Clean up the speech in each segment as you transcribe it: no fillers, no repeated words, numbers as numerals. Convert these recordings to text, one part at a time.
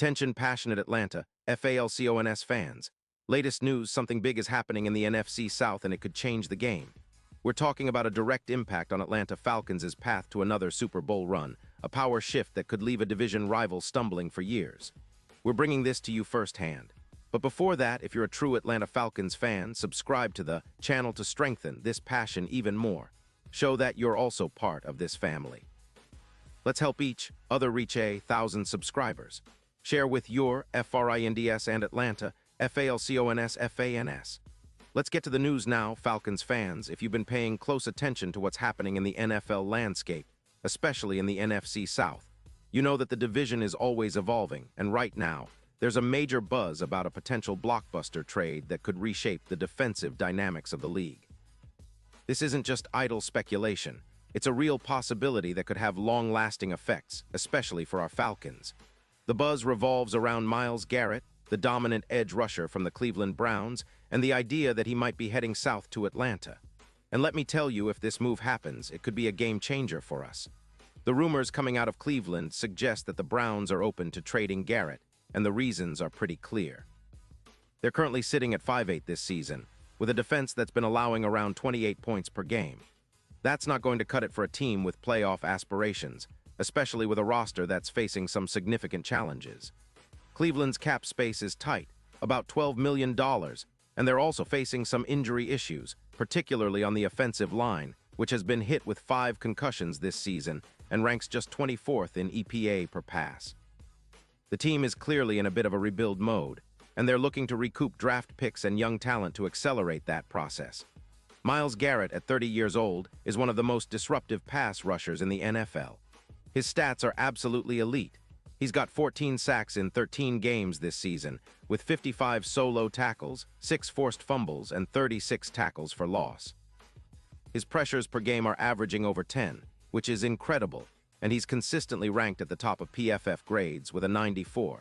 Attention passionate Atlanta, Falcons fans. Latest news, something big is happening in the NFC South and it could change the game. We're talking about a direct impact on Atlanta Falcons' path to another Super Bowl run, a power shift that could leave a division rival stumbling for years. We're bringing this to you firsthand. But before that, if you're a true Atlanta Falcons fan, subscribe to the channel to strengthen this passion even more. Show that you're also part of this family. Let's help each other reach 1,000 subscribers. Share with your FRINDS and Atlanta, FALCONS, FANS. Let's get to the news now, Falcons fans. If you've been paying close attention to what's happening in the NFL landscape, especially in the NFC South, you know that the division is always evolving, and right now, there's a major buzz about a potential blockbuster trade that could reshape the defensive dynamics of the league. This isn't just idle speculation. It's a real possibility that could have long-lasting effects, especially for our Falcons. The buzz revolves around Myles Garrett, the dominant edge rusher from the Cleveland Browns, and the idea that he might be heading south to Atlanta. And let me tell you, if this move happens, it could be a game-changer for us. The rumors coming out of Cleveland suggest that the Browns are open to trading Garrett, and the reasons are pretty clear. They're currently sitting at 5-8 this season, with a defense that's been allowing around 28 points per game. That's not going to cut it for a team with playoff aspirations, especially with a roster that's facing some significant challenges. Cleveland's cap space is tight, about $12 million, and they're also facing some injury issues, particularly on the offensive line, which has been hit with 5 concussions this season and ranks just 24th in EPA per pass. The team is clearly in a bit of a rebuild mode, and they're looking to recoup draft picks and young talent to accelerate that process. Myles Garrett, at 30 years old, is one of the most disruptive pass rushers in the NFL. His stats are absolutely elite. He's got 14 sacks in 13 games this season, with 55 solo tackles, 6 forced fumbles, and 36 tackles for loss. His pressures per game are averaging over 10, which is incredible, and he's consistently ranked at the top of PFF grades with a 94.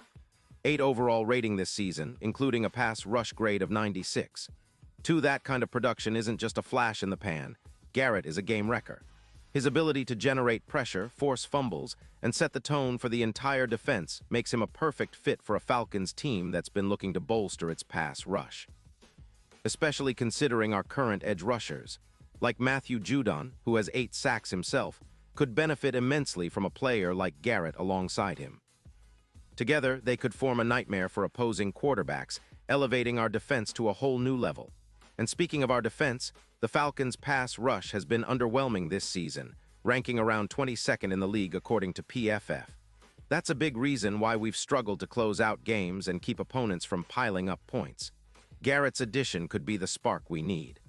8 overall rating this season, including a pass rush grade of 96. That kind of production isn't just a flash in the pan. Garrett is a game wrecker. His ability to generate pressure, force fumbles, and set the tone for the entire defense makes him a perfect fit for a Falcons team that's been looking to bolster its pass rush. Especially considering our current edge rushers, like Matthew Judon, who has 8 sacks himself, could benefit immensely from a player like Garrett alongside him. Together, they could form a nightmare for opposing quarterbacks, elevating our defense to a whole new level. And speaking of our defense, the Falcons' pass rush has been underwhelming this season, ranking around 22nd in the league according to PFF. That's a big reason why we've struggled to close out games and keep opponents from piling up points. Garrett's addition could be the spark we need.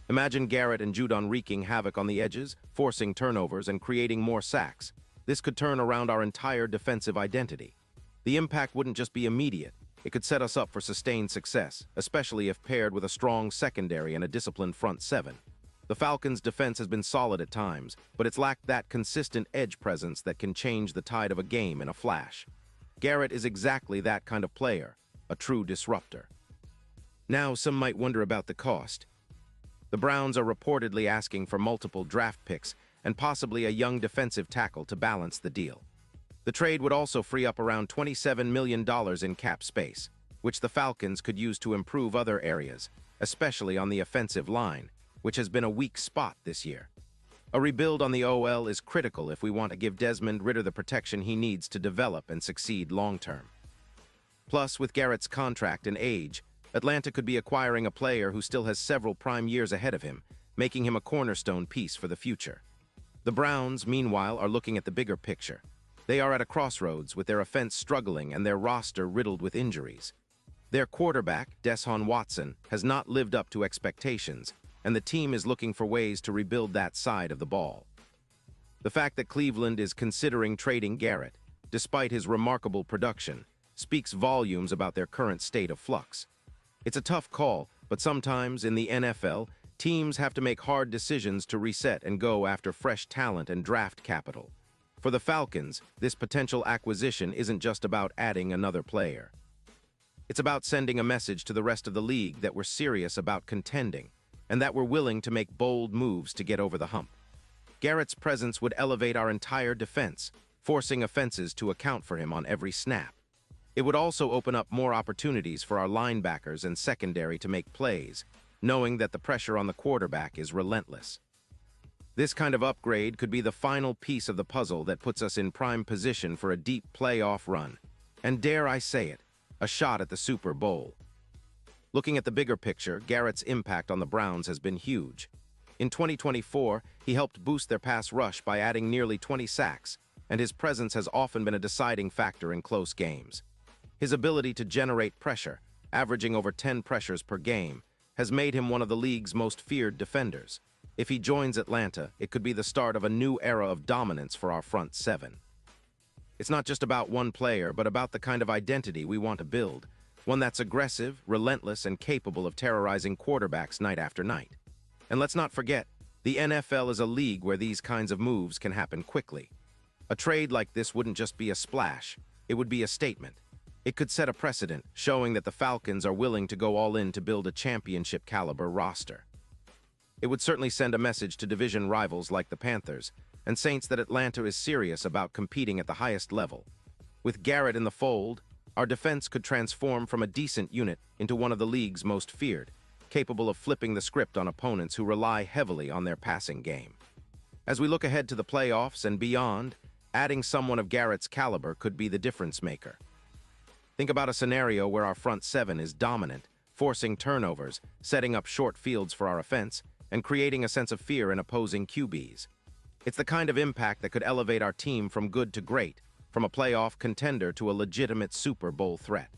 Imagine Garrett and Judon wreaking havoc on the edges, forcing turnovers and creating more sacks. This could turn around our entire defensive identity. The impact wouldn't just be immediate. It could set us up for sustained success, especially if paired with a strong secondary and a disciplined front seven. The Falcons' defense has been solid at times, but it's lacked that consistent edge presence that can change the tide of a game in a flash. Garrett is exactly that kind of player, a true disruptor. Now, some might wonder about the cost. The Browns are reportedly asking for multiple draft picks and possibly a young defensive tackle to balance the deal. The trade would also free up around $27 million in cap space, which the Falcons could use to improve other areas, especially on the offensive line, which has been a weak spot this year. A rebuild on the OL is critical if we want to give Desmond Ridder the protection he needs to develop and succeed long-term. Plus, with Garrett's contract and age, Atlanta could be acquiring a player who still has several prime years ahead of him, making him a cornerstone piece for the future. The Browns, meanwhile, are looking at the bigger picture. They are at a crossroads with their offense struggling and their roster riddled with injuries. Their quarterback, Deshaun Watson, has not lived up to expectations, and the team is looking for ways to rebuild that side of the ball. The fact that Cleveland is considering trading Garrett, despite his remarkable production, speaks volumes about their current state of flux. It's a tough call, but sometimes in the NFL, teams have to make hard decisions to reset and go after fresh talent and draft capital. For the Falcons, this potential acquisition isn't just about adding another player. It's about sending a message to the rest of the league that we're serious about contending, and that we're willing to make bold moves to get over the hump. Garrett's presence would elevate our entire defense, forcing offenses to account for him on every snap. It would also open up more opportunities for our linebackers and secondary to make plays, knowing that the pressure on the quarterback is relentless. This kind of upgrade could be the final piece of the puzzle that puts us in prime position for a deep playoff run, and dare I say it, a shot at the Super Bowl. Looking at the bigger picture, Garrett's impact on the Browns has been huge. In 2024, he helped boost their pass rush by adding nearly 20 sacks, and his presence has often been a deciding factor in close games. His ability to generate pressure, averaging over 10 pressures per game, has made him one of the league's most feared defenders. If he joins Atlanta, it could be the start of a new era of dominance for our front seven. It's not just about one player, but about the kind of identity we want to build, one that's aggressive, relentless, and capable of terrorizing quarterbacks night after night. And let's not forget, the NFL is a league where these kinds of moves can happen quickly. A trade like this wouldn't just be a splash, it would be a statement. It could set a precedent, showing that the Falcons are willing to go all in to build a championship-caliber roster. It would certainly send a message to division rivals like the Panthers and Saints that Atlanta is serious about competing at the highest level. With Garrett in the fold, our defense could transform from a decent unit into one of the league's most feared, capable of flipping the script on opponents who rely heavily on their passing game. As we look ahead to the playoffs and beyond, adding someone of Garrett's caliber could be the difference maker. Think about a scenario where our front seven is dominant, forcing turnovers, setting up short fields for our offense, and creating a sense of fear in opposing QBs. It's the kind of impact that could elevate our team from good to great, from a playoff contender to a legitimate Super Bowl threat.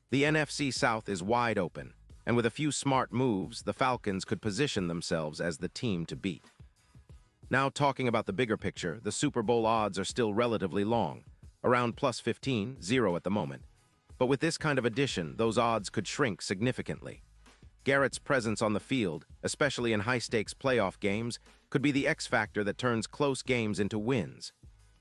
The NFC South is wide open, and with a few smart moves, the Falcons could position themselves as the team to beat. Now talking about the bigger picture, the Super Bowl odds are still relatively long, around plus 15, 0 at the moment. But with this kind of addition, those odds could shrink significantly. Garrett's presence on the field, especially in high-stakes playoff games, could be the X factor that turns close games into wins.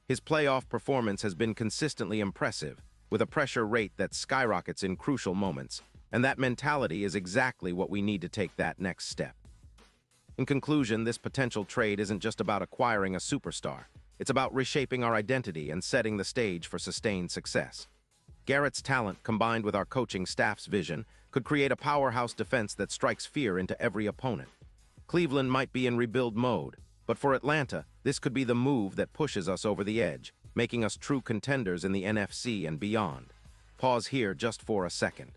His playoff performance has been consistently impressive, with a pressure rate that skyrockets in crucial moments, and that mentality is exactly what we need to take that next step. In conclusion, this potential trade isn't just about acquiring a superstar. It's about reshaping our identity and setting the stage for sustained success. Garrett's talent, combined with our coaching staff's vision, could create a powerhouse defense that strikes fear into every opponent. Cleveland might be in rebuild mode, but for Atlanta, this could be the move that pushes us over the edge, making us true contenders in the NFC and beyond. Pause here just for a second.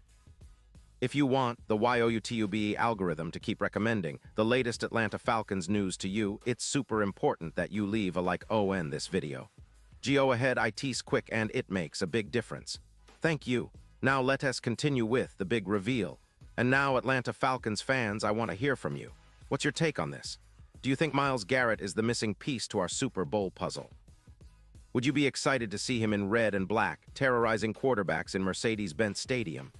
If you want the YOUTUBE algorithm to keep recommending the latest Atlanta Falcons news to you, it's super important that you leave a like on this video. Go ahead, it's quick and it makes a big difference. Thank you. Now let us continue with the big reveal. And now, Atlanta Falcons fans, I want to hear from you. What's your take on this? Do you think Myles Garrett is the missing piece to our Super Bowl puzzle? Would you be excited to see him in red and black, terrorizing quarterbacks in Mercedes-Benz Stadium?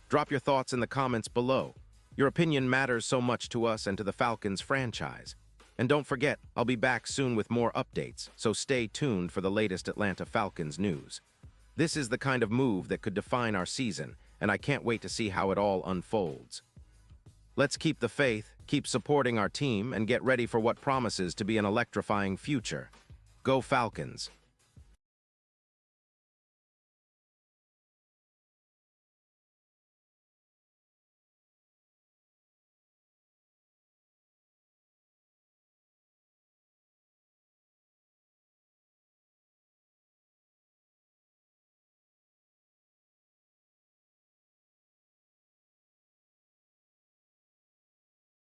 Drop your thoughts in the comments below. Your opinion matters so much to us and to the Falcons franchise. And don't forget, I'll be back soon with more updates, so stay tuned for the latest Atlanta Falcons news. This is the kind of move that could define our season, and I can't wait to see how it all unfolds. Let's keep the faith, keep supporting our team, and get ready for what promises to be an electrifying future. Go Falcons!